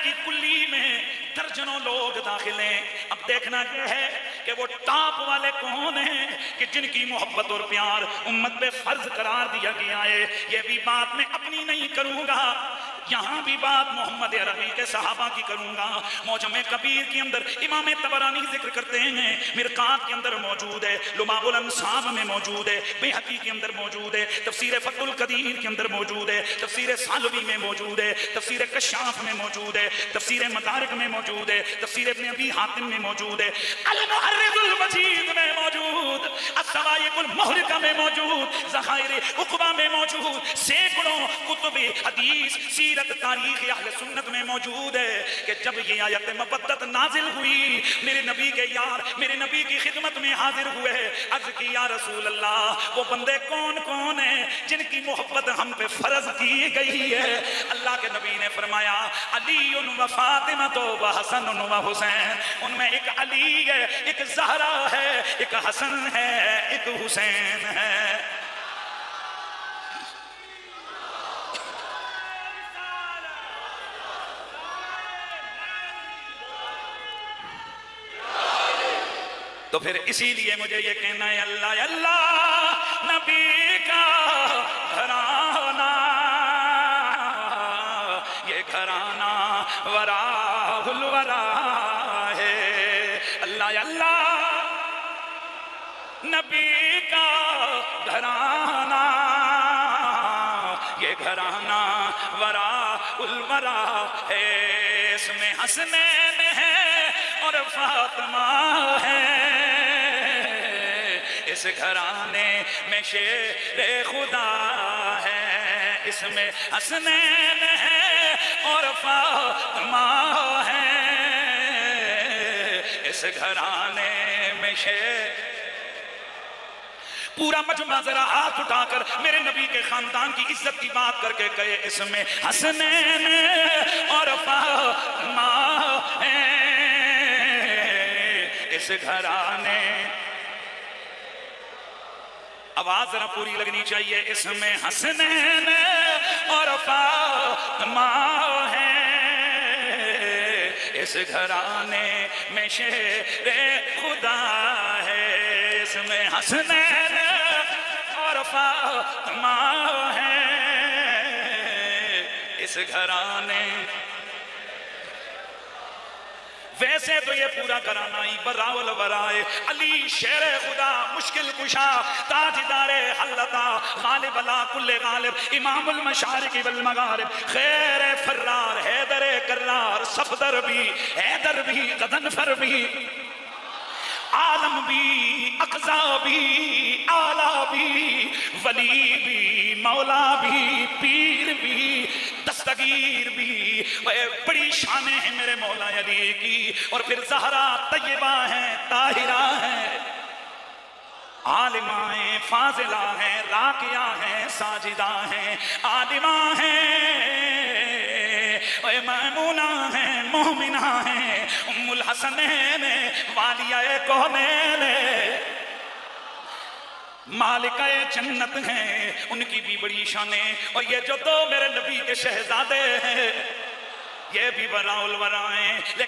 की कुल्ली में दर्जनों लोग दाखिल हैं। अब देखना यह है कि वो टॉप वाले कौन हैं कि जिनकी मोहब्बत और प्यार उम्मत पे फर्ज करार दिया गया है। ये भी बात मैं अपनी नहीं करूंगा, यहाँ भी बात मोहम्मद अरबी के सहाबा की करूंगा। मौजमे कबीर के अंदर इमाम तबरानी जिक्र करते हैं, मिरकात के अंदर मौजूद है, लुमाबुल अंसाब में मौजूद है, बैहकी के अंदर मौजूद है, तफसीर फतुल कदीर के अंदर मौजूद है, तफसीर सालवी में मौजूद है, तफसीर कशाफ में मौजूद है, तफसीर मदारिक में मौजूद है, तफसीर इब्न अबी हातिम में मौजूद है, अल मुहर्रिरुल मजीद में मौजूद, अस्सवाइकुल मुहरिका में मौजूद, ज़खाइर उक़बा में मौजूद, सैकड़ों कुतुब हदीस सीरत तारीख अहले सुन्नत में मौजूद है कि जब ये आयत मवद्दत नाजिल हुई, मेरे नबी के यार मेरे नबी की खिदमत में हाजिर हुए। अर्ज़ की या रसूल अल्लाह, वो बंदे कौन कौन हैं जिनकी मोहब्बत हम पे फर्ज की गई है? अल्लाह के नबी ने फरमाया अली व फातिमा तो व हसन व हुसैन। उनमें एक अली है, एक ज़हरा है, एक हसन है, एक हुसैन है। तो फिर इसीलिए मुझे ये कहना है अल्लाह अल्लाह नबी का घराना, ये घराना वराहुल वरा है। अल्लाह अल्लाह नबी का घराना, ये घराना वराहुल वरा है। इसमें हसनैन है और फातिमा है, इस घराने में शेरे खुदा है। इसमें हसनैन है और फातिमा है, इस घराने में शेर। पूरा मजमा जरा हाथ उठाकर मेरे नबी के खानदान की इज्जत की बात करके कहे इसमें हसनैन और फातिमा है, इस घराने। आवाज जरा पूरी लगनी चाहिए। इसमें हसनैन और फातिमा है, इस घराने में शेरे खुदा है। इसमें हसनैन और फातिमा है, इस घराने। वैसे तो ये पूरा घराना ही बरावल बराए, अली शेर खुदा, मुश्किल कुशा, ताजदारे हल्लता, गालिब अला कुल्ले गालिब, इमामुल मशारिक वल मगारिब, खैर फर्रार, हैदर कर्रार, सफदर भी, हैदर भी, गदनफर भी, आलम भी, अक़ज़ा भी, आला भी, वली भी, मौला भी, पीर भी, दस्तगीर भी। बड़ी शान है मेरे मौला अली की। और फिर ज़हरा तय्यबा है, ताहिरा है, आलिमा है, फाजिला है, राकिया है, साजिदा है, आलिमा है, मैमूना है, मोमिना है, उम्मुल हसनैन, वालिया कौनैन, मालिका जन्नत हैं, उनकी भी बड़ी शाने। और ये जो दो मेरे नबी के शहजादे हैं, ये भी वराउल वरा हैं।